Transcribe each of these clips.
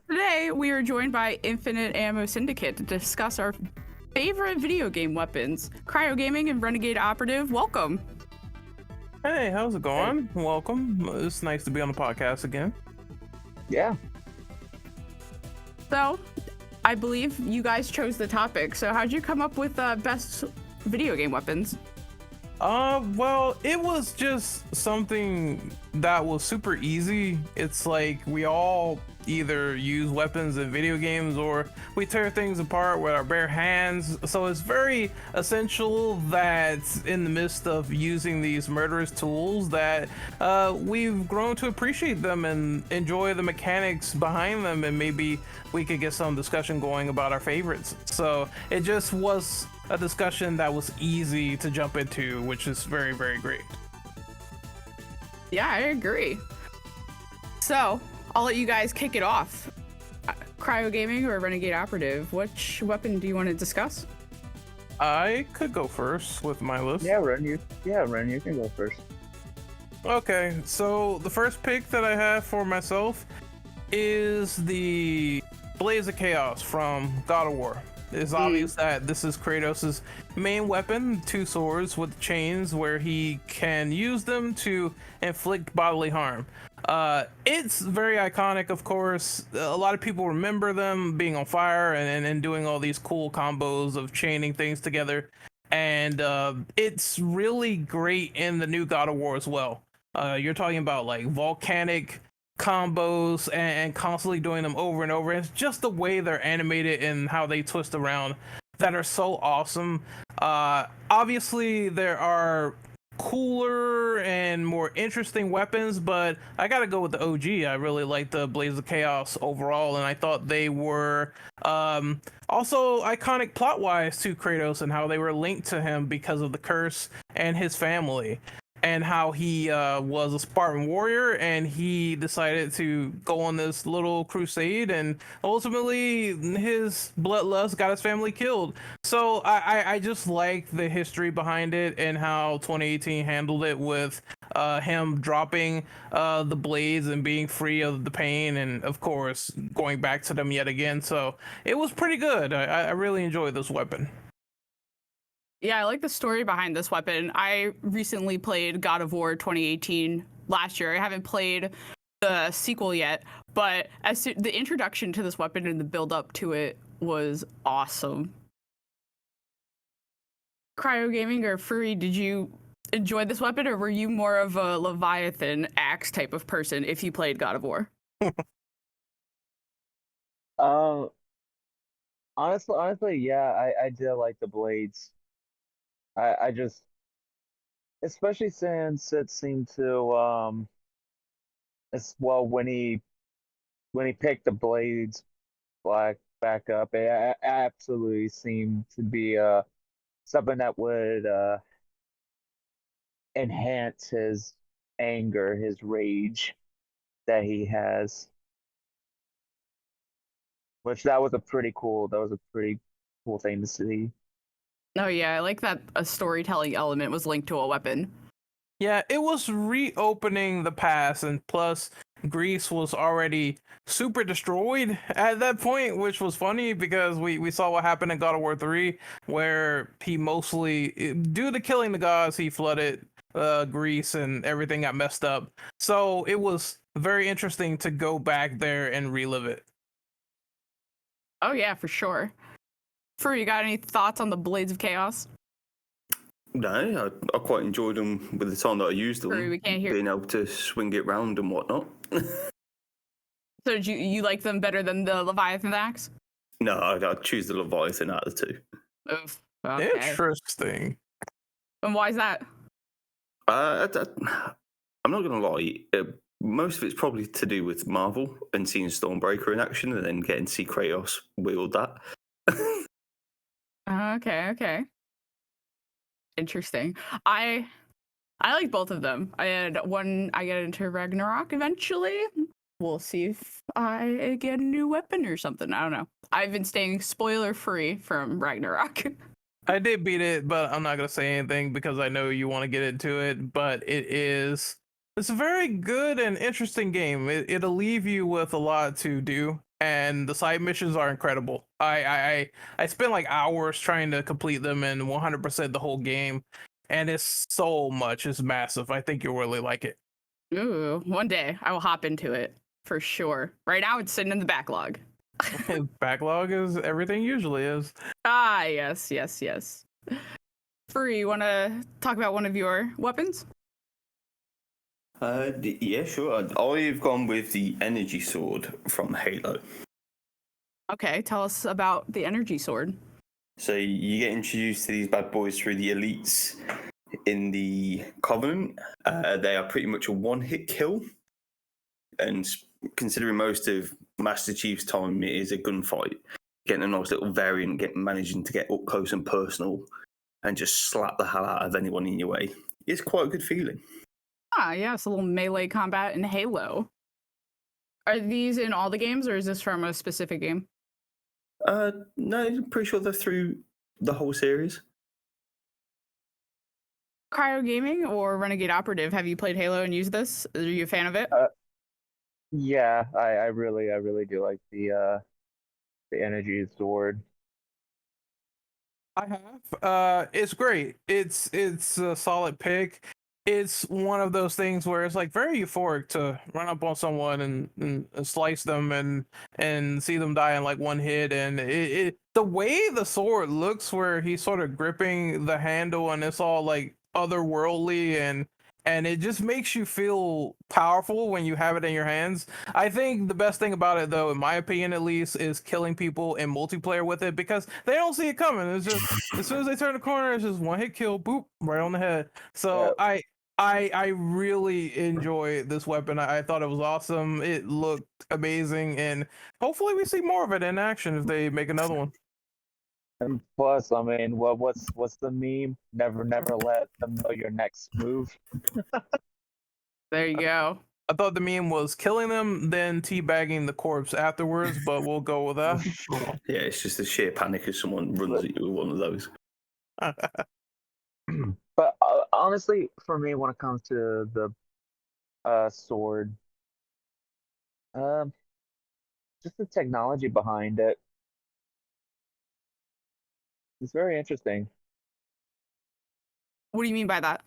Today, we are joined by Infinite Ammo Syndicate to discuss our favorite video game weapons. Cryo Gaming and Renegade Operative, welcome. Hey, how's it going? Welcome. It's nice to be on the podcast again. Yeah. So, I believe you guys chose the topic. So, how'd you come up with best video game weapons? Well, it was just something that was super easy. It's like we all either use weapons in video games or we tear things apart with our bare hands. So it's very essential that in the midst of using these murderous tools that we've grown to appreciate them and enjoy the mechanics behind them, and maybe we could get some discussion going about our favorites. So it just was a discussion that was easy to jump into, which is very, very great. Yeah, I agree. So, I'll let you guys kick it off. Cryo Gaming or Renegade Operative, which weapon do you want to discuss? I could go first with my list. Ren, you can go first. Okay, so the first pick that I have for myself is the Blaze of Chaos from God of War. It's obvious that this is Kratos' main weapon, two swords with chains where he can use them to inflict bodily harm. It's very iconic, of course. A lot of people remember them being on fire and doing all these cool combos of chaining things together. And it's really great in the new God of War as well. You're talking about like volcanic combos and constantly doing them over and over. It's just the way they're animated and how they twist around that are so awesome. Obviously there are cooler and more interesting weapons, but I gotta go with the OG. I really like the Blaze of Chaos overall, and I thought they were also iconic plot wise to Kratos and how they were linked to him because of the curse and his family, and how he was a Spartan warrior and he decided to go on this little crusade, and ultimately his bloodlust got his family killed. So I just like the history behind it and how 2018 handled it with him dropping the blades and being free of the pain, and of course going back to them yet again. So it was pretty good. I really enjoyed this weapon. Yeah, I like the story behind this weapon. I recently played God of War 2018 last year. I haven't played the sequel yet, but the introduction to this weapon and the build up to it was awesome. Cryo Gaming or Furry, did you enjoy this weapon, or were you more of a Leviathan axe type of person if you played God of War? Honestly, yeah, I did like the blades. I just, especially since it seemed to as well when he picked the blades back up, it absolutely seemed to be something that would enhance his anger, his rage that he has. Which that was a pretty cool thing to see. Oh yeah, I like that a storytelling element was linked to a weapon. Yeah, it was reopening the past, and plus Greece was already super destroyed at that point, which was funny because we saw what happened in God of War 3, where he mostly, due to killing the gods, he flooded Greece and everything got messed up. So it was very interesting to go back there and relive it. Oh yeah, for sure. Furry, you got any thoughts on the Blades of Chaos? No, I quite enjoyed them with the time that I used them. Furry, we can't hear. Being able to swing it round and whatnot. So did you like them better than the Leviathan axe? No, I'd choose the Leviathan out of the two. Oof. Okay. Interesting. And why is that? I'm not going to lie. Most of it's probably to do with Marvel and seeing Stormbreaker in action and then getting to see Kratos wield that. Okay. Interesting. I like both of them. I had one. I get into Ragnarok eventually. We'll see if I get a new weapon or something. I don't know. I've been staying spoiler free from Ragnarok. I did beat it, but I'm not gonna say anything because I know you want to get into it. But it is It's a very good and interesting game. It'll leave you with a lot to do, and the side missions are incredible. I spent like hours trying to complete them and 100% the whole game, and it's so much. It's massive. I think you'll really like it. Ooh, one day I will hop into it for sure. Right now it's sitting in the backlog. Backlog is everything usually is. Ah, yes, yes, yes. Free, you want to talk about one of your weapons? Yeah, sure. I've gone with the energy sword from Halo. Okay, tell us about the energy sword. So you get introduced to these bad boys through the elites in the Covenant. They are pretty much a one-hit kill, and considering most of Master Chief's time it is a gunfight, getting a nice little variant, managing to get up close and personal, and just slap the hell out of anyone in your way, it's quite a good feeling. Ah, yeah, it's a little melee combat in Halo. Are these in all the games, or is this from a specific game? No, I'm pretty sure they're through the whole series. Cryo Gaming or Renegade Operative, have you played Halo and used this? Are you a fan of it? Yeah, I really do like the energy sword. I have. It's great. It's a solid pick. It's one of those things where it's like very euphoric to run up on someone and slice them and see them die in like one hit. And the way the sword looks, where he's sort of gripping the handle and it's all like otherworldly and it just makes you feel powerful when you have it in your hands. I think the best thing about it, though, in my opinion at least, is killing people in multiplayer with it, because they don't see it coming. It's just as soon as they turn the corner, it's just one hit kill, boop, right on the head. So Yeah. I really enjoy this weapon. I thought it was awesome. It looked amazing, and hopefully we see more of it in action if they make another one. And plus, I mean, what's the meme? Never let them know your next move. There you go. I thought the meme was killing them, then teabagging the corpse afterwards, but we'll go with that. Yeah, it's just the sheer panic if someone runs at you with one of those. But honestly, for me, when it comes to the sword, um, just the technology behind it is very interesting. What do you mean by that?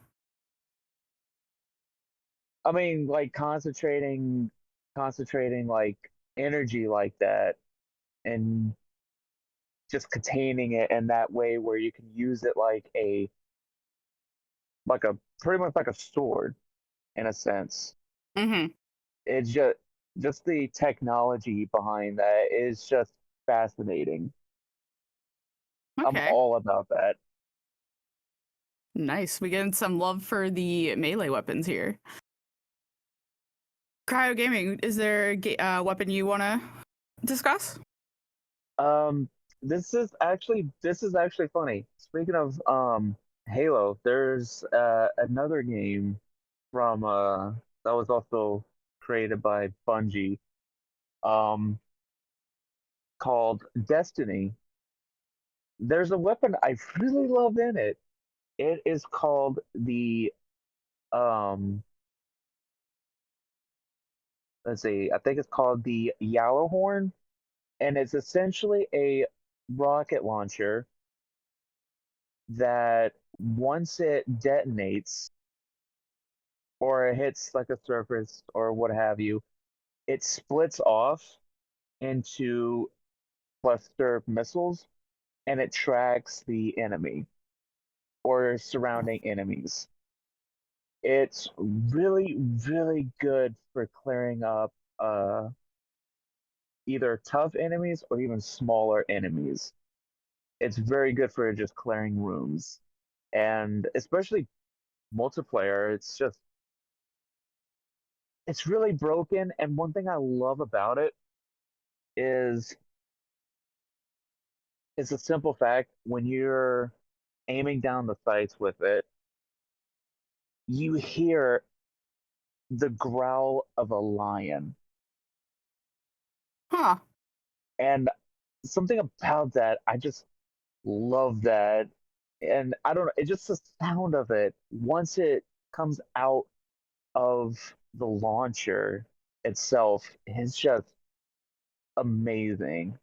I mean, like concentrating like energy like that, and just containing it in that way where you can use it like a pretty much like a sword in a sense. Mm-hmm. It's just the technology behind that is just fascinating. I'm Okay. all about that. Nice. We getting some love for the melee weapons here. Cryo Gaming, is there a weapon you want to discuss? Um, this is actually funny. Speaking of Halo, there's another game from that was also created by Bungie, um, called Destiny. There's a weapon I really love in it. It is called the um let's see, I think it's called the Yellowhorn, and it's essentially a rocket launcher that once it detonates or it hits like a surface or what have you, it splits off into cluster missiles and it tracks the enemy or surrounding enemies. It's really, really good for clearing up either tough enemies or even smaller enemies. It's very good for just clearing rooms. And especially multiplayer, it's really broken. And one thing I love about it is it's a simple fact: when you're aiming down the sights with it, you hear the growl of a lion. Huh. And something about that, I just love that. And I don't know, it's just the sound of it once it comes out of the launcher itself is just amazing.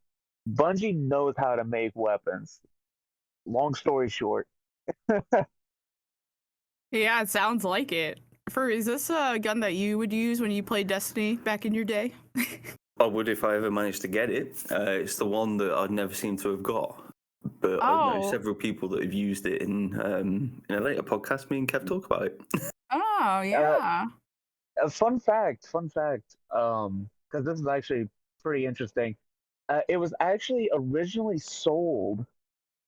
Bungie knows how to make weapons. Long story short, Yeah, it sounds like it. Is this a gun that you would use when you played Destiny back in your day? I would if I ever managed to get it. It's the one that I'd never seem to have got. But I know Oh. several people that have used it in a later podcast. Me and Kev talk about it. Oh, yeah. a fun fact, because this is actually pretty interesting. It was actually originally sold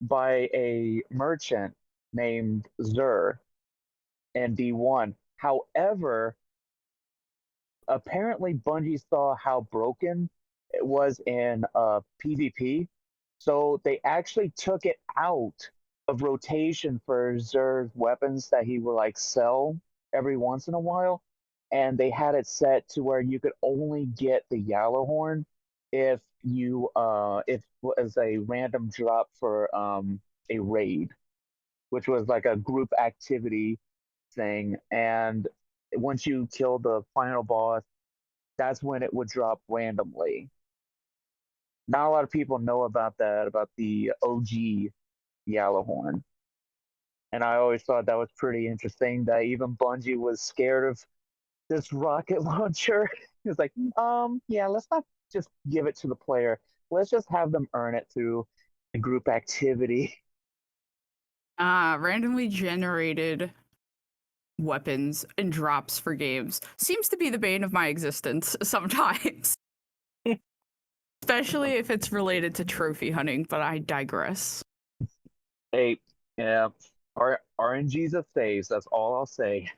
by a merchant named Zur in D1. However, apparently Bungie saw how broken it was in PvP, so they actually took it out of rotation for Zer's weapons that he would like sell every once in a while, and they had it set to where you could only get the Yellowhorn if if as a random drop for a raid, which was like a group activity thing, and once you kill the final boss, that's when it would drop randomly. Not a lot of people know about that, about the OG Yellowhorn. And I always thought that was pretty interesting that even Bungie was scared of this rocket launcher. It's like, yeah, let's not just give it to the player. Let's just have them earn it through a group activity. Randomly generated weapons and drops for games seems to be the bane of my existence sometimes. Especially if it's related to trophy hunting, but I digress. Hey, yeah, RNG's a phase. That's all I'll say.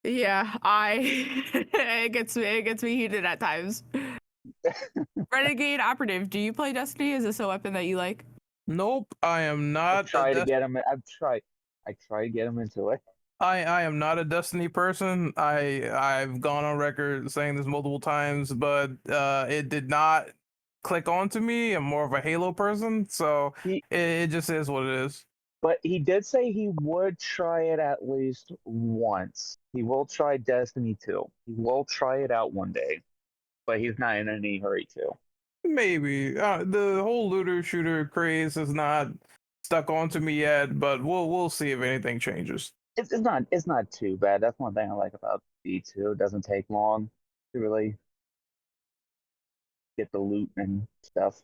Yeah, it gets me heated at times. Renegade Operative, do you play Destiny? Is this a weapon that you like? Nope, I am not. To get him. I try to get him into it. I am not a Destiny person. I've gone on record saying this multiple times, but it did not click onto me. I'm more of a Halo person, so it just is what it is. But he did say he would try it at least once. He will try Destiny 2. He will try it out one day, but he's not in any hurry to. Maybe the whole looter shooter craze has not stuck onto me yet, but we'll see if anything changes. It's not too bad. That's one thing I like about D2. It doesn't take long to really get the loot and stuff.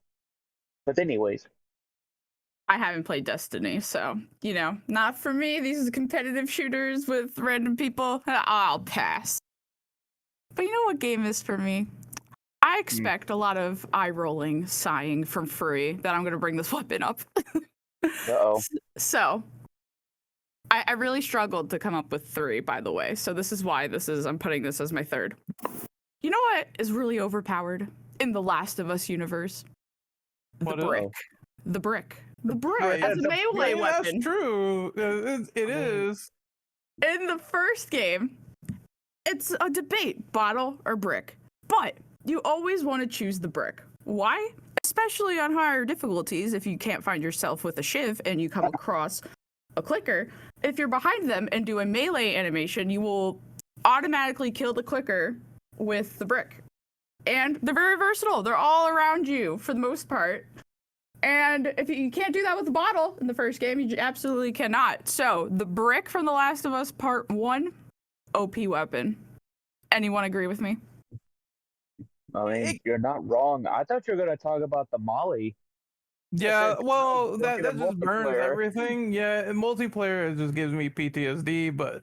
But anyways, I haven't played Destiny, so, not for me. These are competitive shooters with random people. I'll pass. But you know what game is for me? I expect a lot of eye rolling, sighing from Free that I'm going to bring this weapon up. uh-oh. So, I really struggled to come up with 3, by the way. So this is why I'm putting this as my 3rd. You know what is really overpowered in the Last of Us universe? The brick. The brick. The brick as a melee weapon. That's true. It is. In the first game, it's a debate, bottle or brick. But you always want to choose the brick. Why? Especially on higher difficulties, if you can't find yourself with a shiv and you come across a clicker, if you're behind them and do a melee animation, you will automatically kill the clicker with the brick. And they're very versatile. They're all around you for the most part. And if you can't do that with the bottle in the first game, you absolutely cannot. So the brick from The Last of Us Part 1, OP weapon. Anyone agree with me? I mean, you're not wrong. I thought you were going to talk about the Molly. Yeah, well, that Looking at just burns multiplayer. everything. Yeah, multiplayer just gives me PTSD, but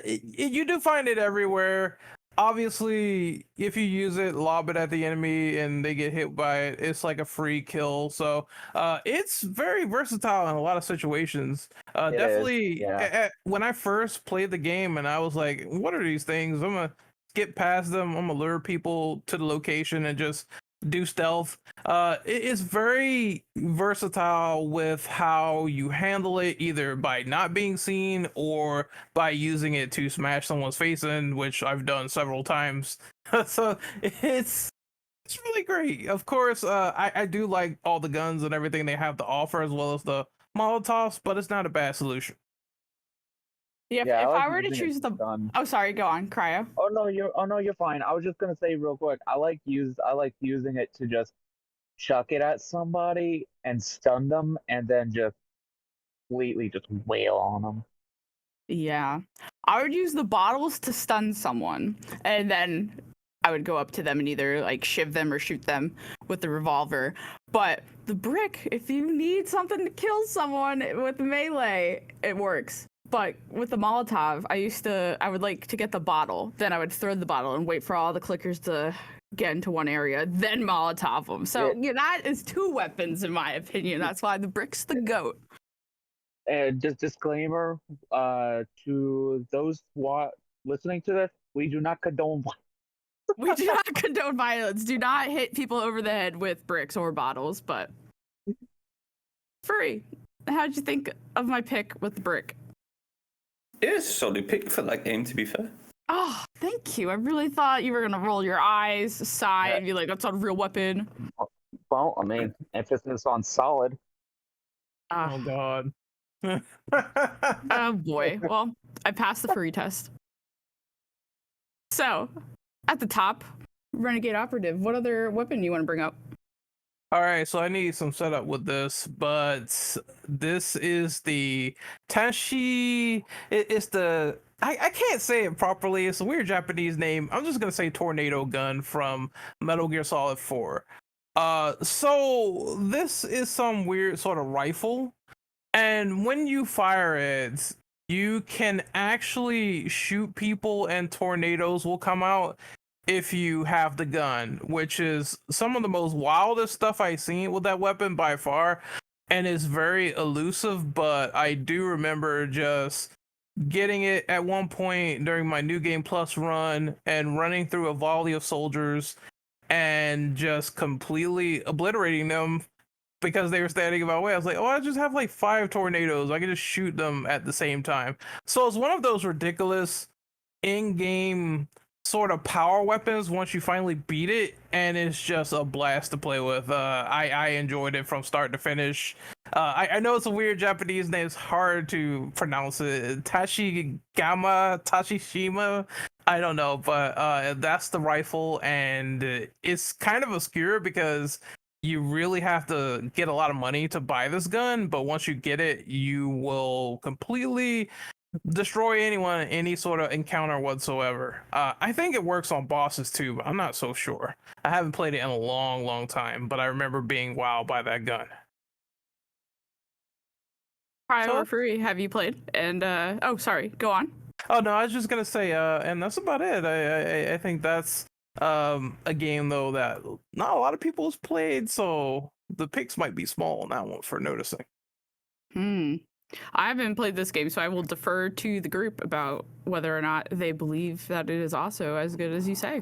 you do find it everywhere. Obviously, if you use it, lob it at the enemy and they get hit by it, it's like a free kill. So it's very versatile in a lot of situations. Definitely, when I first played the game and I was like, what are these things? I'm going to skip past them. I'm going to lure people to the location and just do stealth. It is very versatile with how you handle it, either by not being seen or by using it to smash someone's face in, which I've done several times. So it's really great. Of course, I do like all the guns and everything they have to offer, as well as the Molotovs, but it's not a bad solution. Yeah, Yeah, if I like I were to using it choose the stun. oh sorry, go on, Cryo. Oh no, you're fine. I was just gonna say real quick. I like using it to just chuck it at somebody and stun them, and then just completely just wail on them. Yeah. I would use the bottles to stun someone, and then I would go up to them and either like shiv them or shoot them with the revolver. But the brick, if you need something to kill someone with melee, it works. But with the Molotov, I would like to get the bottle, then I would throw the bottle and wait for all the clickers to get into one area, then Molotov them. So that is two weapons in my opinion. That's why the brick's the goat. And just disclaimer, to those listening to this, we do not condone. We do not condone violence. Do not hit people over the head with bricks or bottles, but Furry, how'd you think of my pick with the brick? It is a solid pick for that game, to be fair. Oh, thank you. I really thought you were gonna roll your eyes, sigh, and be like, that's not a real weapon. Well, I mean, emphasis on solid. Oh God. Oh boy. Well, I passed the furry test. So, at the top, Renegade Operative, what other weapon do you want to bring up? All right, so I need some setup with this, but this is the Tashi. It's the I can't say it properly. It's a weird Japanese name. I'm just gonna say tornado gun from Metal Gear Solid 4. So this is some weird sort of rifle, and when you fire it, you can actually shoot people, and tornadoes will come out if you have the gun, which is some of the most wildest stuff I've seen with that weapon by far, and it's very elusive. But I do remember just getting it at one point during my New Game Plus run and running through a volley of soldiers and just completely obliterating them because they were standing in my way. I was like, oh, I just have like 5 tornadoes. I can just shoot them at the same time. So it's one of those ridiculous in-game sort of power weapons once you finally beat it, and it's just a blast to play with. I enjoyed it from start to finish. I know it's a weird Japanese name. It's hard to pronounce it. Tashishima. I don't know, but that's the rifle, and it's kind of obscure because you really have to get a lot of money to buy this gun, but once you get it, you will completely destroy anyone in any sort of encounter whatsoever. I think it works on bosses too, but I'm not so sure. I haven't played it in a long time, but I remember being wowed by that gun. Cryo or Furry, have you played? And oh, sorry, go on. Oh no, I was just gonna say, and that's about it. I think that's a game though that not a lot of people has played, so the picks might be small on that one for noticing. I haven't played this game, so I will defer to the group about whether or not they believe that it is also as good as you say.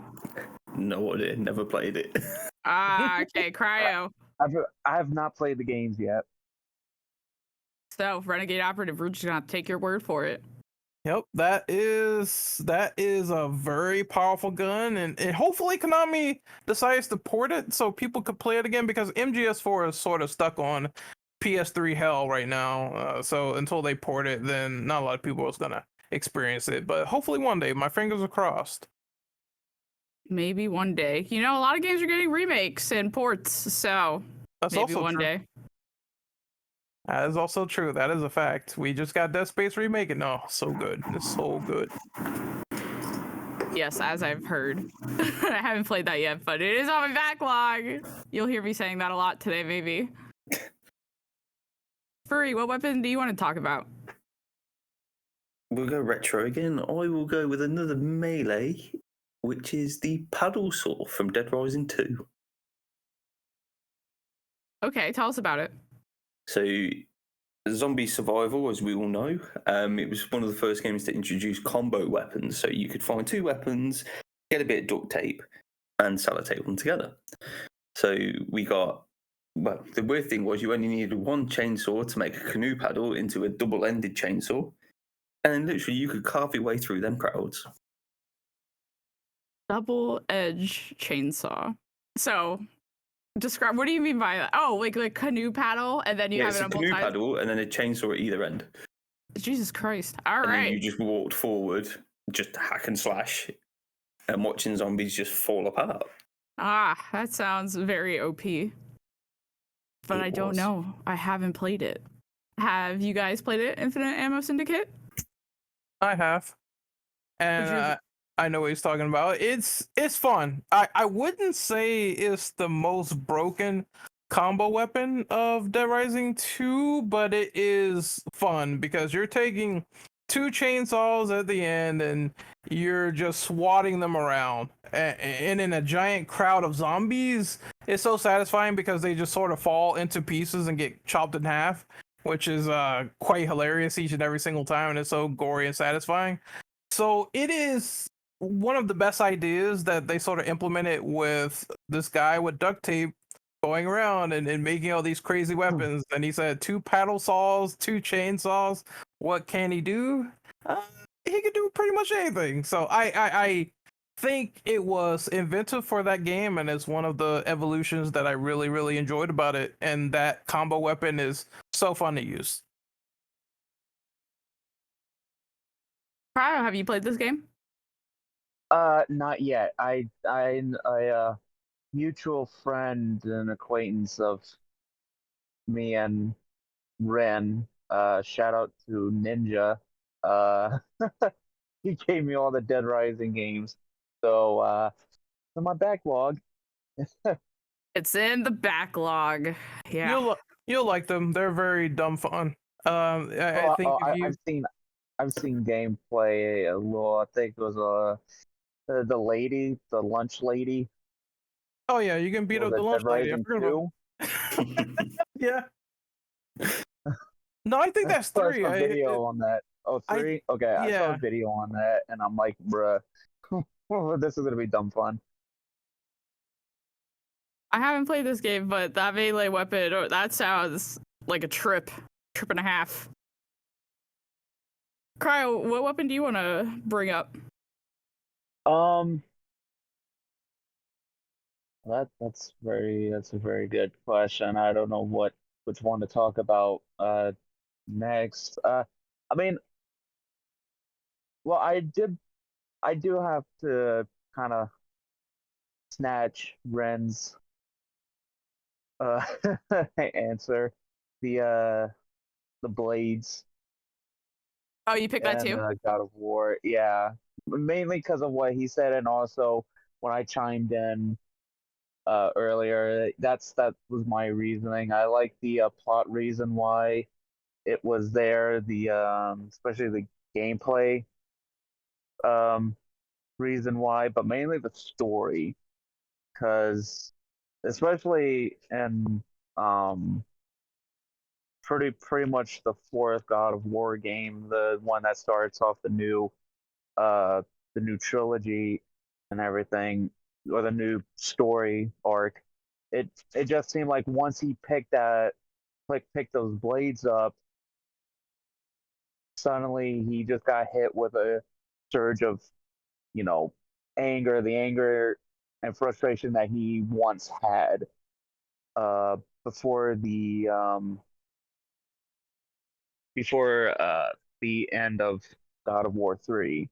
No idea, never played it. Okay, Cryo. I have not played the games yet. So, Renegade Operative, we're just gonna have to take your word for it. Yep, that is a very powerful gun, and hopefully Konami decides to port it so people could play it again, because MGS4 is sort of stuck on PS3 hell right now. So until they port it, then not a lot of people is gonna experience it. But hopefully one day, my fingers are crossed. Maybe one day. You know, a lot of games are getting remakes and ports, so That's maybe also one true. day. That is also true. That is a fact. We just got Dead Space remake, and oh, so good. It's so good. Yes, as I've heard. I haven't played that yet, but it is on my backlog. You'll hear me saying that a lot today, maybe. Furry, what weapon do you want to talk about? We'll go retro again. I will go with another melee, which is the paddle saw from Dead Rising 2. Okay, tell us about it. So, zombie survival, as we all know, it was one of the first games to introduce combo weapons. So you could find 2 weapons, get a bit of duct tape, and sellotape them together. So we got, well, the weird thing was you only needed 1 chainsaw to make a canoe paddle into a double-ended chainsaw, and literally you could carve your way through them crowds. Double-edge chainsaw. So, describe, what do you mean by that? Oh, like canoe paddle, and then you have it's it a on both canoe sides? paddle and then a chainsaw at either end. Jesus Christ! All and then right. you just walked forward, just hack and slash, and watching zombies just fall apart. That sounds very OP. But I don't know. I haven't played it. Have you guys played it, Infinite Ammo Syndicate? I have, What's your and I know what he's talking about. It's fun. I wouldn't say it's the most broken combo weapon of Dead Rising 2, but it is fun because you're taking two chainsaws at the end and you're just swatting them around. And in a giant crowd of zombies, it's so satisfying because they just sort of fall into pieces and get chopped in half, which is quite hilarious each and every single time, and it's so gory and satisfying. So it is one of the best ideas that they sort of implemented with this guy with duct tape going around and making all these crazy weapons. And he said 2 paddle saws, 2 chainsaws. What can he do? He can do pretty much anything. So I think it was inventive for that game, and it's one of the evolutions that I really, really enjoyed about it. And that combo weapon is so fun to use. Cryo, have you played this game? Not yet. I mutual friend and acquaintance of me and Ren. Shout out to Ninja. Uh, he gave me all the Dead Rising games. So, in my backlog. It's in the backlog. Yeah. You'll like them. They're very dumb fun. I think if you I've seen gameplay a little. I think it was the lady, the lunch lady. oh yeah, you can beat Was up the it lunch Dead lady. I Rising forgot 2? about yeah. No, I think that's I saw 3. some video on that. Oh, I 3? Okay, I saw a yeah. video on that, and I'm like, bruh, this is gonna be dumb fun. I haven't played this game, but that melee weapon, that sounds like a trip and a half. Cryo, what weapon do you want to bring up? Um, that's a very good question. I don't know which one to talk about next. I mean, well, I do have to kind of snatch Ren's uh answer, the blades Oh, you picked that and too? God of War. Yeah, mainly because of what he said, and also when I chimed in earlier, that was my reasoning. I like the plot reason why it was there, the especially the gameplay um reason why, but mainly the story, because especially in um pretty much the fourth God of War game, the one that starts off uh the new trilogy and everything, or the new story arc. It just seemed like once he picked those blades up, suddenly he just got hit with a surge of, you know, the anger and frustration that he once had uh before the end of God of War 3,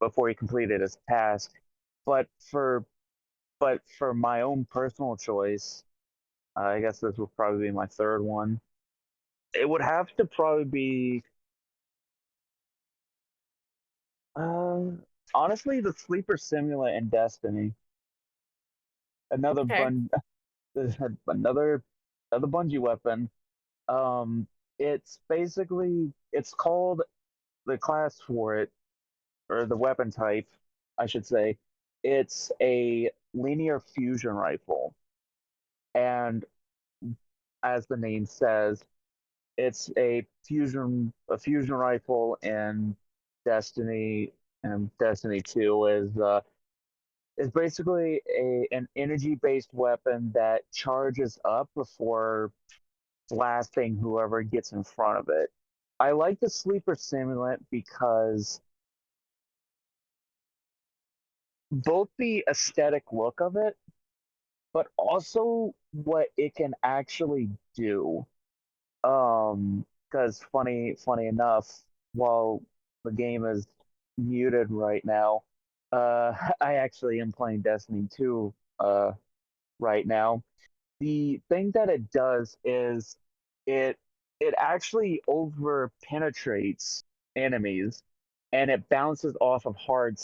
before he completed his task. But for my own personal choice, I guess this would probably be my third one. It would have to probably be uh, honestly the sleeper simulant in Destiny. Another Okay. bun another another bungee weapon. Um, it's called, the class for it, or the weapon type, I should say. It's a linear fusion rifle, and as the name says, it's a fusion rifle in Destiny, and Destiny 2 is basically an energy based weapon that charges up before blasting whoever gets in front of it. I like the sleeper simulant because both the aesthetic look of it, but also what it can actually do. Um, because funny enough, while the game is muted right now, I actually am playing Destiny 2 right now. The thing that it does is it it actually over penetrates enemies, and it bounces off of hard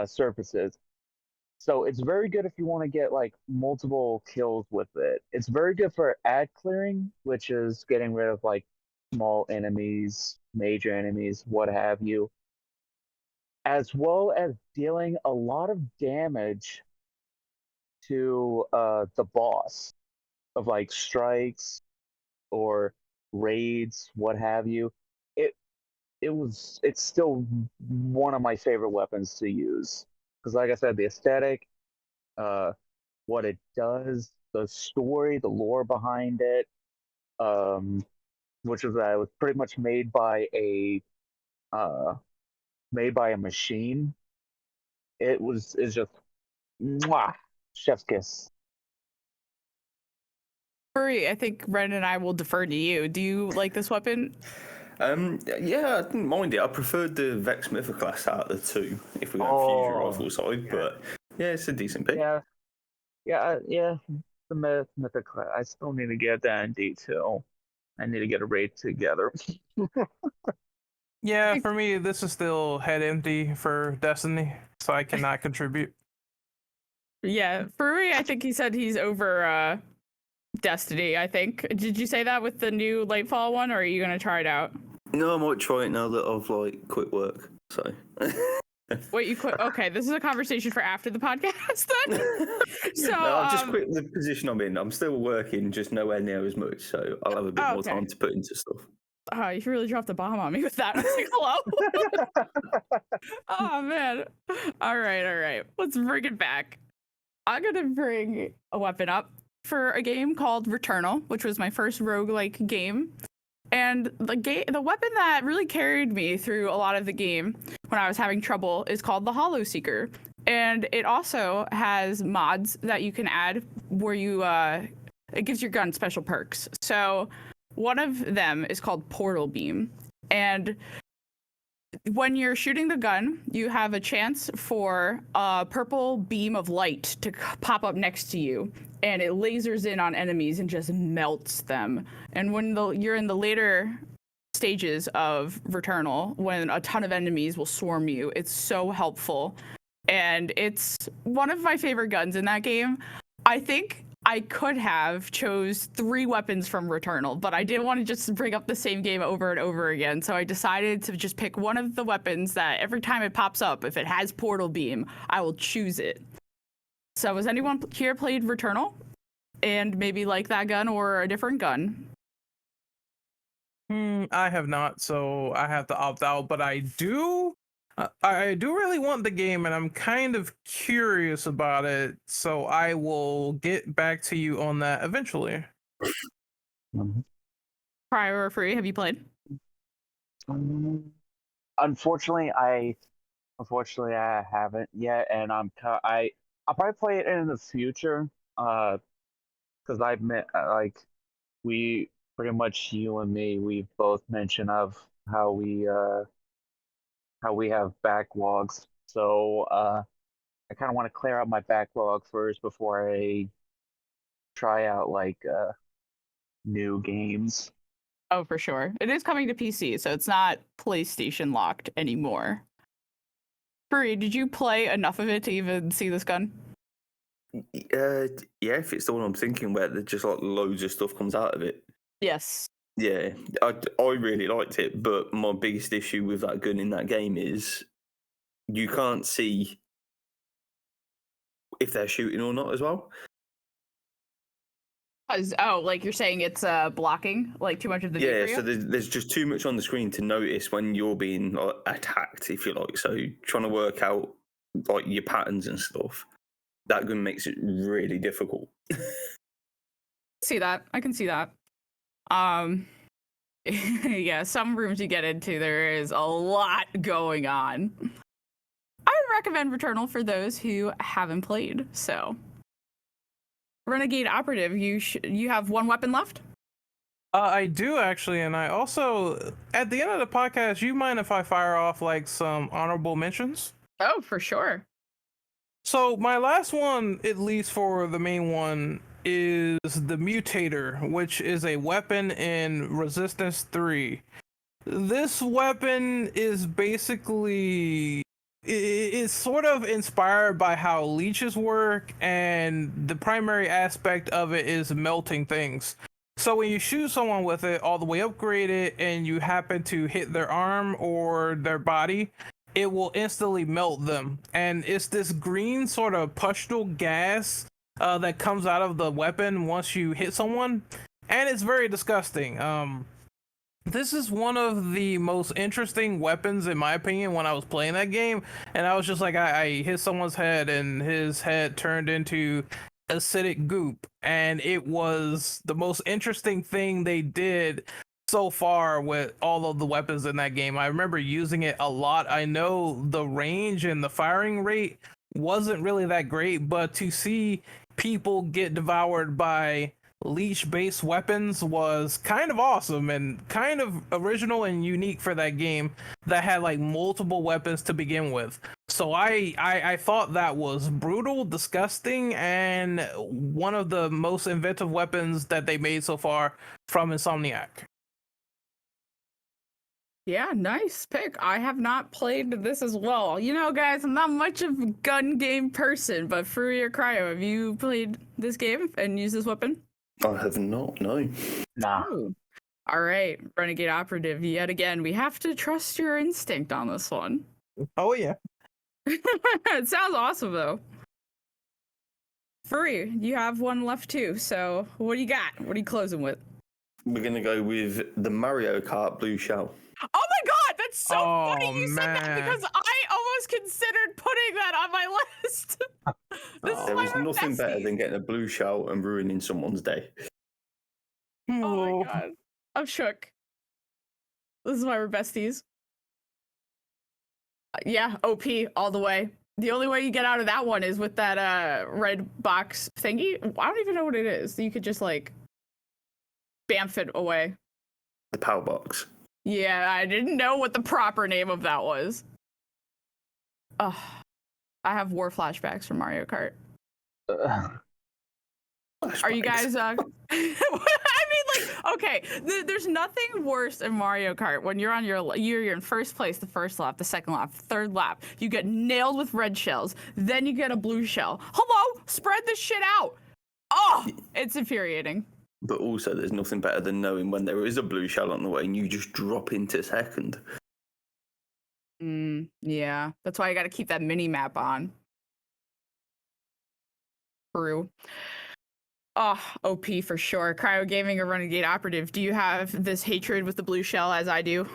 surfaces. So it's very good if you want to get like multiple kills with it. It's very good for ad clearing, which is getting rid of like small enemies, major enemies, what have you, as well as dealing a lot of damage to the boss of like strikes or raids, what have you. It it's still one of my favorite weapons to use because, like I said, the aesthetic, uh, what it does, the story, the lore behind it, um, which was that it was pretty much uh, made by a machine. It's just mwah, chef's kiss. Furry, I think Ren and I will defer to you. Do you like this weapon? Yeah, I didn't mind it. I preferred the Vex Mythic class out of the two, if we go fusion rifle side. But yeah, it's a decent pick. Yeah. The mythic. I still need to get that in D2. I need to get a raid together. Yeah, for me, this is still head empty for Destiny, so I cannot contribute. Yeah, Furry, I think he said he's over Destiny, I think. Did you say that with the new Lightfall one, or are you gonna try it out? No, I might try it now that I've like quit work. So. Wait, you quit? Okay, this is a conversation for after the podcast then. So no, I've just quit the position I'm in. I'm still working, just nowhere near as much. So I'll have a bit more time to put into stuff. You really dropped the bomb on me with that. I was like, hello. Oh man. All right. Let's bring it back. I'm gonna bring a weapon up for a game called Returnal, which was my first roguelike game. And the weapon that really carried me through a lot of the game when I was having trouble is called the Hollow Seeker. And it also has mods that you can add where you it gives your gun special perks. So one of them is called Portal Beam. And when you're shooting the gun, you have a chance for a purple beam of light to pop up next to you, and it lasers in on enemies and just melts them. And when you're in the later stages of Returnal, when a ton of enemies will swarm you, it's so helpful. And it's one of my favorite guns in that game. I think I could have chose 3 weapons from Returnal, but I didn't want to just bring up the same game over and over again. So I decided to just pick one of the weapons that every time it pops up, if it has Portal Beam, I will choose it. So has anyone here played Returnal and maybe like that gun or a different gun? I have not, so I have to opt out, but I do really want the game, and I'm kind of curious about it, so I will get back to you on that eventually. Prior or Free, have you played? Unfortunately, I haven't yet, and I'll probably play it in the future. Because I've met we pretty much, you and me, we've both mentioned of how we have backlogs. So I kind of want to clear out my backlog first before I try out new games. Oh, for sure. It is coming to PC, so it's not PlayStation locked anymore. Free, did you play enough of it to even see this gun? Yeah, if it's the one I'm thinking where there's just like loads of stuff comes out of it. Yes. Yeah, I really liked it, but my biggest issue with that gun in that game is you can't see if they're shooting or not as well. Like you're saying it's blocking like too much of the view for you? So there's just too much on the screen to notice when you're being attacked, if you like. So trying to work out like your patterns and stuff, that gun makes it really difficult. I can see that. Yeah, some rooms you get into, there is a lot going on. I would recommend Returnal for those who haven't played. So, Renegade Operative, you have one weapon left? I do actually, and I also at the end of the podcast, you mind if I fire off like some honorable mentions? Oh, for sure. So my last one, at least for the main one, is the Mutator, which is a weapon in Resistance 3. This weapon is basically it's sort of inspired by how leeches work, and the primary aspect of it is melting things. So when you shoot someone with it all the way upgraded and you happen to hit their arm or their body, it will instantly melt them. And it's this green sort of pustule gas that comes out of the weapon once you hit someone, and it's very disgusting. This is one of the most interesting weapons, in my opinion, when I was playing that game. And I was just like, I hit someone's head, and his head turned into acidic goop. And it was the most interesting thing they did so far with all of the weapons in that game. I remember using it a lot. I know the range and the firing rate wasn't really that great, but to see people get devoured by leech-based weapons was kind of awesome and kind of original and unique for that game that had like multiple weapons to begin with. So I thought that was brutal, disgusting, and one of the most inventive weapons that they made so far from Insomniac. Yeah, nice pick. I have not played this as well. You know, guys, I'm not much of a gun game person, but Free or Cryo, have you played this game and used this weapon? I have not, no. Nah. Oh. All right, Renegade Operative, yet again, we have to trust your instinct on this one. Oh yeah. It sounds awesome, though. Free, you have one left too, so what do you got? What are you closing with? We're going to go with the Mario Kart Blue Shell. Oh my god, that's so funny you said that man. because I almost considered putting that on my list. This is There why is we're nothing better besties. than getting a blue shell and ruining someone's day. Oh my god, I'm shook. This is why we're besties. Yeah, OP all the way. The only way you get out of that one is with that red box thingy. I don't even know what it is. You could just like bamf it away. The power box. Yeah, I didn't know what the proper name of that was. Oh, I have war flashbacks from Mario Kart. Are you guys I mean, like, okay, there's nothing worse in Mario Kart when you're on you're in first place the first lap, the second lap, third lap. You get nailed with red shells, then you get a blue shell. Hello, spread this shit out. Oh, it's infuriating. But also, there's nothing better than knowing when there is a blue shell on the way and you just drop into second. Yeah, that's why I got to keep that mini map on. True. Oh, OP for sure. Cryo Gaming or Renegade Operative, do you have this hatred with the blue shell as I do?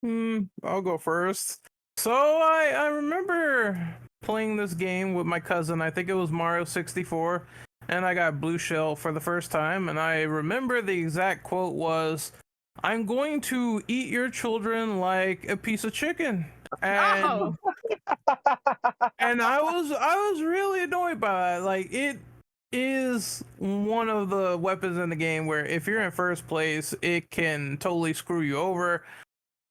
I'll go first. So I remember playing this game with my cousin. I think it was Mario 64, and I got blue shell for the first time. And I remember the exact quote was, "I'm going to eat your children like a piece of chicken." And Oh. and I was really annoyed by that. Like, it is one of the weapons in the game where if you're in first place, it can totally screw you over.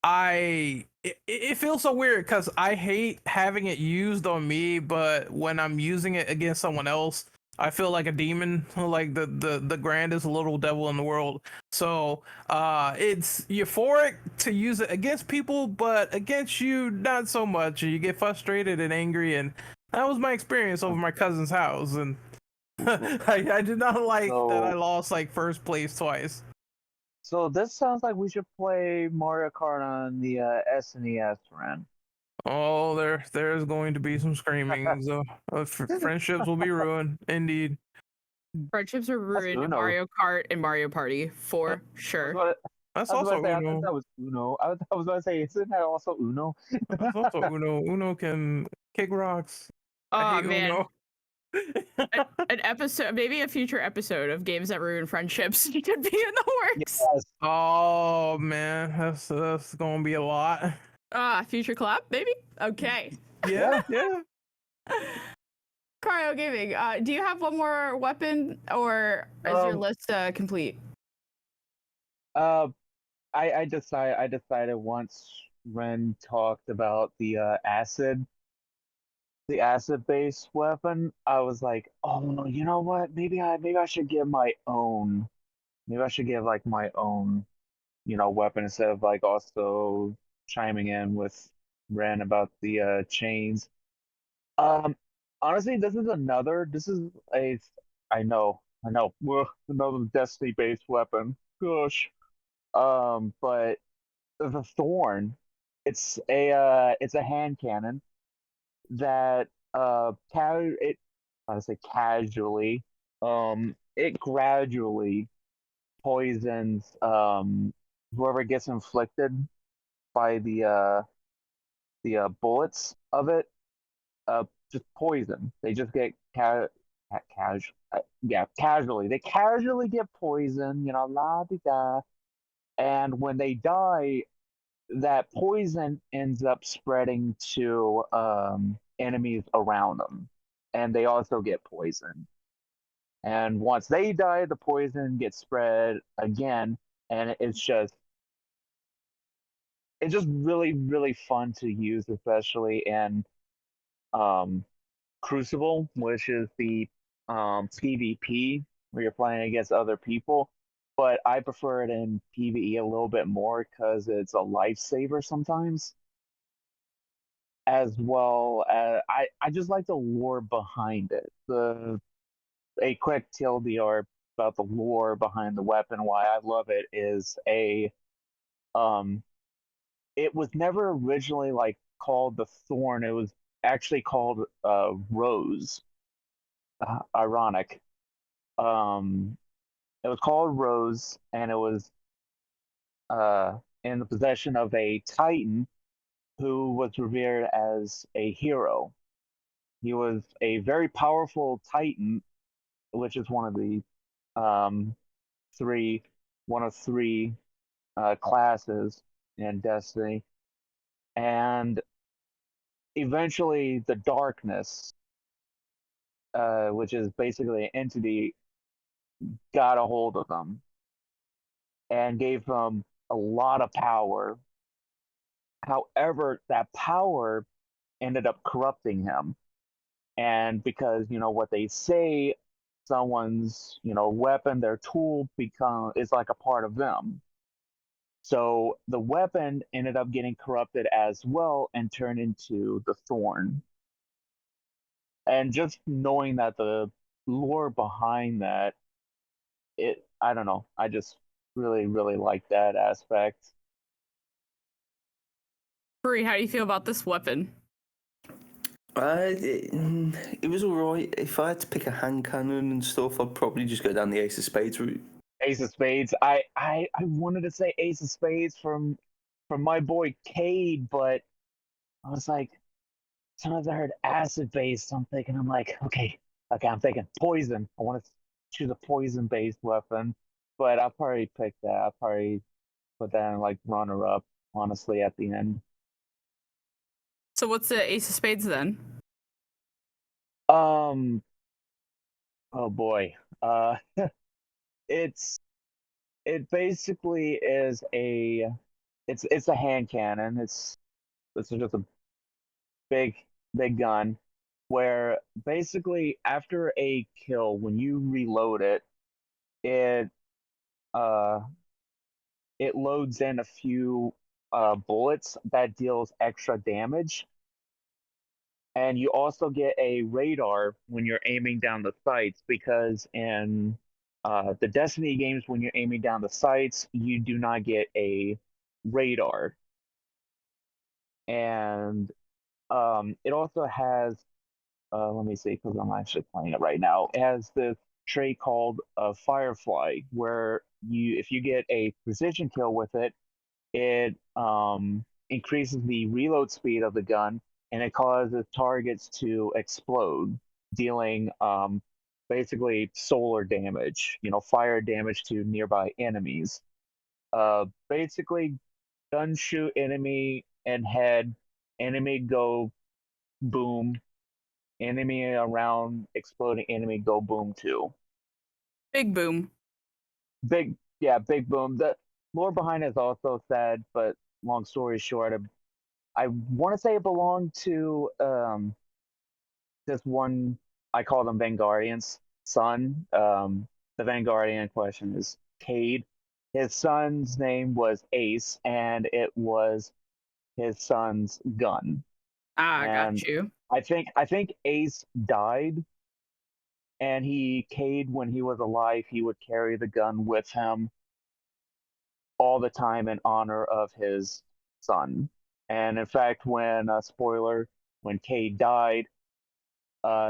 It feels so weird because I hate having it used on me, but when I'm using it against someone else, I feel like a demon, like the grandest little devil in the world. So it's euphoric to use it against people, but against you, not so much. You get frustrated and angry, and that was my experience over my cousin's house. And I did not like that I lost like first place twice. So this sounds like we should play Mario Kart on the SNES, Ren. Oh, there's going to be some screaming. So friendships will be ruined, indeed. Friendships are ruined in Uno. Mario Kart and Mario Party for sure. That's I was also about to say, I thought Uno. that was Uno. I was about to say, isn't that also Uno? That's also Uno. Uno can kick rocks. I Oh hate man, Uno. an episode, maybe a future episode of games that ruin friendships could be in the works. Yes. Oh man, that's gonna be a lot. Future collab, maybe. Okay. Yeah. Cryo Gaming, do you have one more weapon, or is your list complete? Uh, I decided once Ren talked about the acid based weapon, I was like, oh, you know what? Maybe I should give my own. Maybe I should give like my own, weapon instead of like also chiming in with Ren about the chains. Um, Honestly, this is a, I know, another Destiny based weapon. Gosh. But the Thorn, it's a hand cannon that it I say casually, it gradually poisons whoever gets inflicted by the bullets of it. Just poison. They just get casually. They casually get poisoned. La di da. And when they die, that poison ends up spreading to enemies around them, and they also get poisoned. And once they die, the poison gets spread again, and it's just really really fun to use, especially in um, Crucible, which is the PvP where you're playing against other people. But I prefer it in PvE a little bit more because it's a lifesaver sometimes. As well as I just like the lore behind it. A quick TLDR about the lore behind the weapon, why I love it is um it was never originally like called the Thorn. It was actually called Rose. Ironic. Um it was called Rose, and it was uh in the possession of a Titan who was revered as a hero. He was a very powerful Titan, which is um, three, one of three classes in Destiny, and eventually the Darkness, which is basically an entity, got a hold of him and gave him a lot of power. However, that power ended up corrupting him, and because what they say, someone's weapon, their tool become is like a part of them. So the weapon ended up getting corrupted as well and turned into the Thorn. And just knowing that the lore behind that, I don't know, I just really really like that aspect. Bree, how do you feel about this weapon? It was alright. If I had to pick a hand cannon and stuff, I'd probably just go down the Ace of Spades route. Ace of Spades. I wanted to say Ace of Spades from my boy Cade, but I was like, sometimes I heard acid based. I'm like, okay, I'm thinking poison. I want to choose a poison based weapon, but I'll probably pick that. I'll probably put that in like runner up, honestly, at the end. So what's the Ace of Spades then? Um, oh boy. It's it basically is it's a hand cannon. It's just a big big gun where basically after a kill, when you reload it, it uh it loads in a few bullets that deals extra damage, and you also get a radar when you're aiming down the sights, because in the Destiny games, when you're aiming down the sights, you do not get a radar. And it also has, let me see, because I'm actually playing it right now. It has this trait called Firefly, where if you get a precision kill with it, it increases the reload speed of the gun, and it causes targets to explode, dealing basically solar damage, fire damage to nearby enemies. Basically, gun shoot enemy and head, enemy go boom, enemy around exploding enemy go boom 2. Big boom. Big big boom. The lore behind it is also sad, but long story short, I want to say it belonged to this one, I call them Vanguardians son. The Vanguardian in question is Cade. His son's name was Ace, and it was his son's gun. Ah, And got you. I think Ace died, and Cade, when he was alive, he would carry the gun with him all the time in honor of his son. And in fact, spoiler, when Cade died,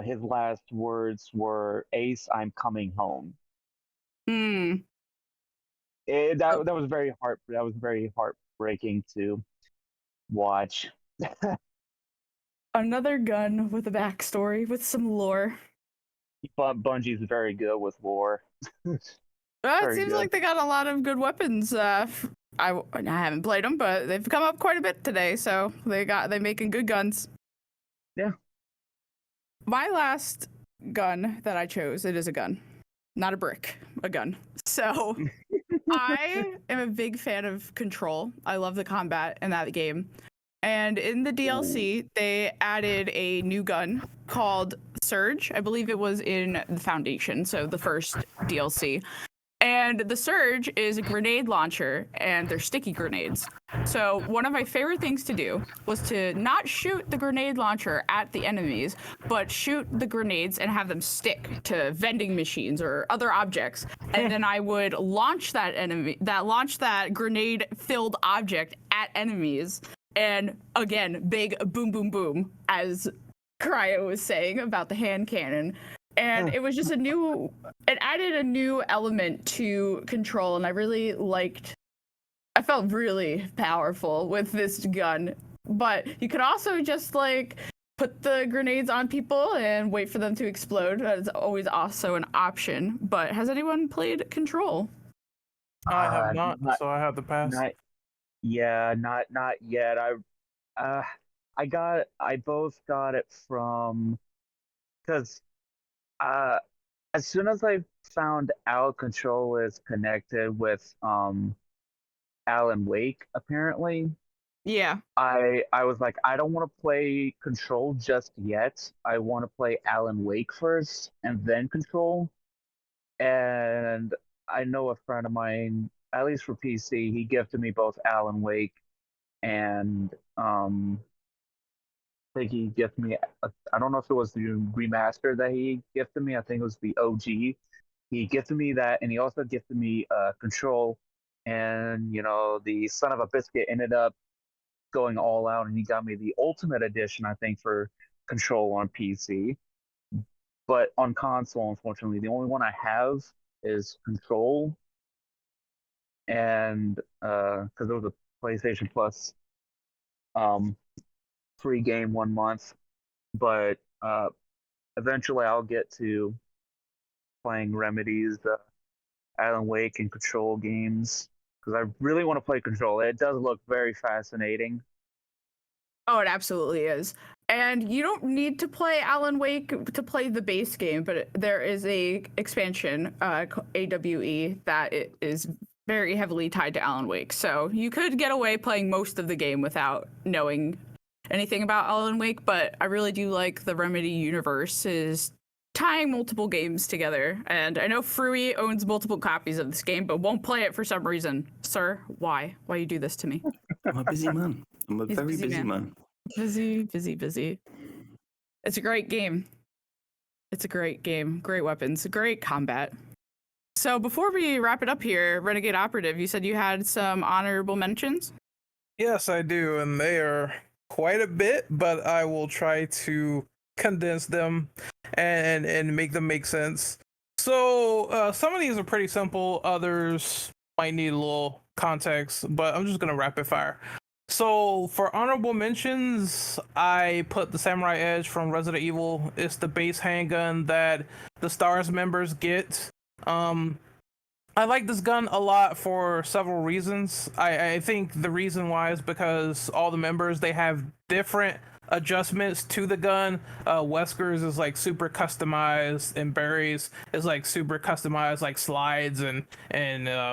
his last words were, "Ace, I'm coming home." Hmm. That was very heartbreaking to watch. Another gun with a backstory, with some lore. But Bungie's very good with lore. It Very seems good. like they got a lot of good weapons. I haven't played them, but they've come up quite a bit today, so they making good guns. Yeah. My last gun that I chose, it is a gun, not a brick, a gun. So I am a big fan of Control. I love the combat in that game. And in the DLC, they added a new gun called Surge. I believe it was in the Foundation, so the first DLC. And the Surge is a grenade launcher, and they're sticky grenades. So one of my favorite things to do was to not shoot the grenade launcher at the enemies, but shoot the grenades and have them stick to vending machines or other objects. And then I would launch that grenade-filled object at enemies. And again, big boom, boom, boom, as Cryo was saying about the hand cannon. And it was just it added a new element to Control, and I felt really powerful with this gun. But you could also just put the grenades on people and wait for them to explode. That is always also an option. But has anyone played Control? I have not, so I have to pass. Not yet. I both got it from, because as soon as I found out Control is connected with Alan Wake, apparently, Yeah. I was like, I don't want to play Control just yet. I want to play Alan Wake first and then Control. And I know a friend of mine, at least for PC, he gifted me both Alan Wake and I think he gifted me. I don't know if it was the remaster that he gifted me. I think it was the OG. He gifted me that, and he also gifted me Control. And the son of a biscuit ended up going all out, and he got me the Ultimate Edition, I think, for Control on PC. But on console, unfortunately, the only one I have is Control, and because it was a PlayStation Plus free game 1 month, but eventually I'll get to playing Remedy's Alan Wake and Control games, because I really want to play Control. It does look very fascinating. Oh, it absolutely is. And you don't need to play Alan Wake to play the base game, but there is a expansion, AWE, that it is very heavily tied to Alan Wake. So you could get away playing most of the game without knowing anything about Alan Wake, but I really do like the Remedy universe is tying multiple games together. And I know Frui owns multiple copies of this game, but won't play it for some reason. Sir, why? Why you do this to me? I'm a busy man. I'm a He's very busy busy man. man. Busy. It's a great game. It's a great game. Great weapons. Great combat. So before we wrap it up here, Renegade Operative, you said you had some honorable mentions? Yes, I do, and they are quite a bit, but I will try to condense them and make them make sense. So some of these are pretty simple, others might need a little context, but I'm just gonna rapid fire. So for honorable mentions, I put the Samurai Edge from Resident Evil. It's the base handgun that the STARS members get. I like this gun a lot for several reasons. I think the reason why is because all the members, they have different adjustments to the gun. Wesker's is like super customized, and Barry's is like super customized, like slides and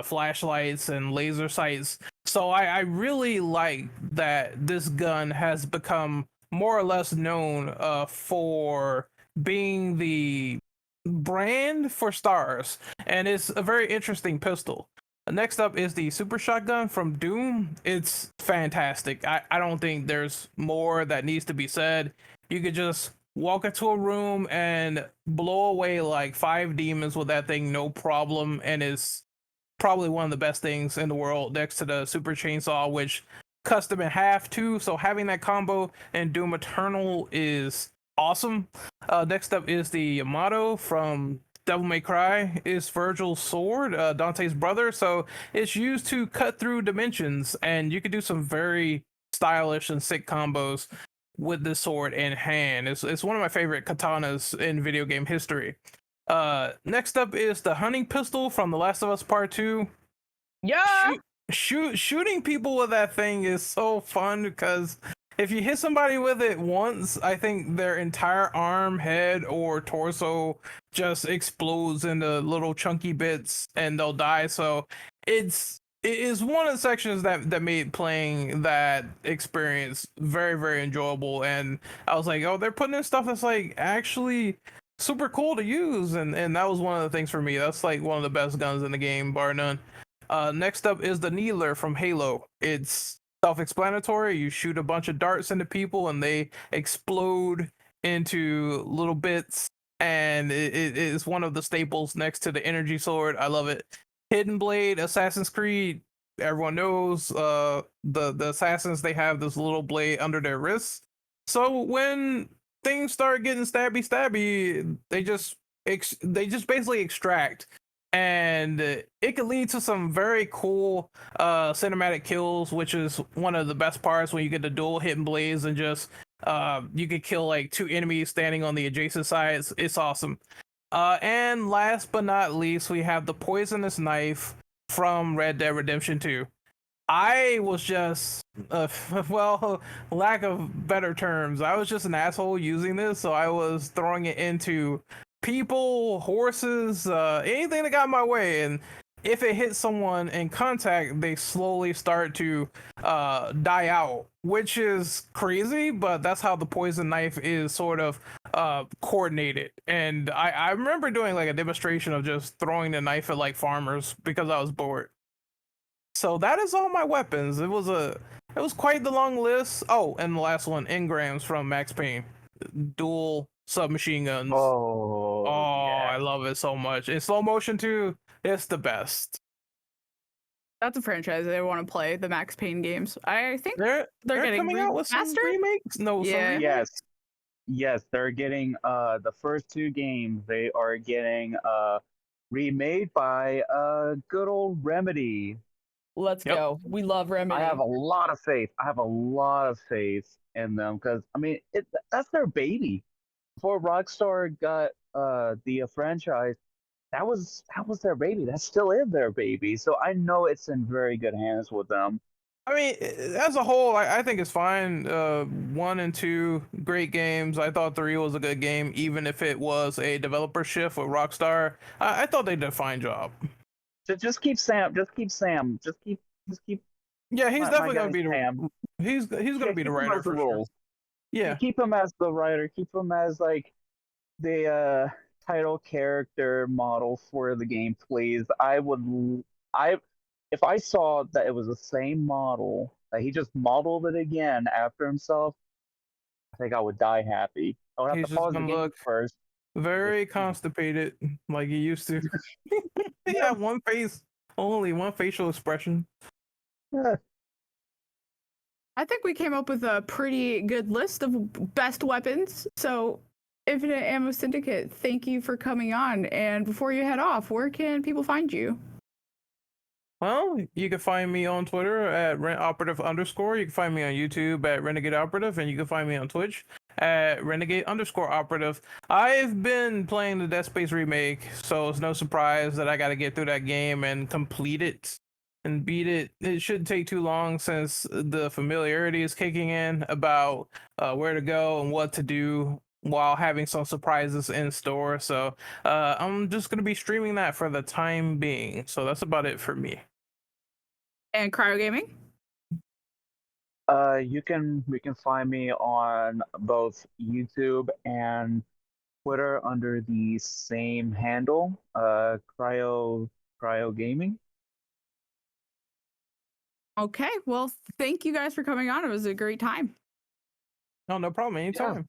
flashlights and laser sights. So I really like that this gun has become more or less known for being the brand for stars, and it's a very interesting pistol. Next up is the super shotgun from Doom. It's fantastic. I don't think there's more that needs to be said. You could just walk into a room and blow away like 5 demons with that thing, no problem, and it's probably one of the best things in the world next to the super chainsaw, which cuts them in half too. So having that combo in Doom Eternal is awesome. Next up is the Yamato from Devil May Cry. Is Virgil's sword, Dante's brother. So it's used to cut through dimensions, and you can do some very stylish and sick combos with this sword in hand. It's one of my favorite katanas in video game history. Next up is the hunting pistol from The Last of Us Part 2. Yeah. Shooting people with that thing is so fun because if you hit somebody with it once, I think their entire arm, head, or torso just explodes into little chunky bits and they'll die. So it is one of the sections that made playing that experience very, very enjoyable. And I was like, oh, they're putting in stuff that's like actually super cool to use, and that was one of the things for me. That's like one of the best guns in the game, bar none. Next up is the Needler from Halo. It's self-explanatory. You shoot a bunch of darts into people and they explode into little bits, and it is one of the staples next to the energy sword. I love it. Hidden Blade, Assassin's Creed. Everyone knows the assassins, they have this little blade under their wrists. So when things start getting stabby, they just basically extract, and it could lead to some very cool cinematic kills, which is one of the best parts when you get the dual hidden blades and just you could kill like 2 enemies standing on the adjacent sides. It's awesome. And last but not least, we have the poisonous knife from Red Dead Redemption 2. I was just, well, lack of better terms, I was just an asshole using this, so I was throwing it into people, horses, anything that got in my way, and if it hits someone in contact, they slowly start to die out, which is crazy, but that's how the poison knife is sort of coordinated. And I remember doing like a demonstration of just throwing the knife at like farmers because I was bored. So that is all my weapons. It was quite the long list. Oh, and the last one, engrams from Max Payne, dual submachine guns. Oh, yeah. I love it so much. In slow motion too, it's the best. That's a franchise I want to play, the Max Payne games. I think They're getting coming out with some remastered? remakes. No, some Yeah. remakes. Yes, they're getting the first 2 games. They are getting remade by good old Remedy. Let's Yep. go. We love Remedy. I have a lot of faith. I have a lot of faith in them because I mean that's their baby. Before Rockstar got the franchise, that was their baby. That still is their baby. So I know it's in very good hands with them. I mean, as a whole, I think it's fine. 1 and 2, great games. I thought 3 was a good game, even if it was a developer shift with Rockstar. I thought they did a fine job. Just keep Sam. Just keep Sam. Just keep. Yeah, he's my definitely guy gonna be the Sam. he's gonna be the keep him writer as the for sure. roles. Yeah, Keep him as the writer. Keep him as like the title character model for the game, please. If I saw that it was the same model, that he just modeled it again after himself, I think I would die happy. I would have he's to just pause the gonna game look first. very constipated like he used to. Yeah, one face, only one facial expression. I think we came up with a pretty good list of best weapons. So, Infinite Ammo Syndicate, thank you for coming on. And before you head off, where can people find you? Well, you can find me on Twitter at RentOperative_. You can find me on YouTube at Renegade Operative, and you can find me on Twitch at Renegade_Operative. I've been playing the Dead Space remake, so it's no surprise that I got to get through that game and complete it. and beat it. It shouldn't take too long since the familiarity is kicking in about where to go and what to do while having some surprises in store. So I'm just gonna be streaming that for the time being. So that's about it for me. And cryo gaming? We can find me on both YouTube and Twitter under the same handle, cryo gaming. Okay, well, thank you guys for coming on. It was a great time. No, no problem. Anytime.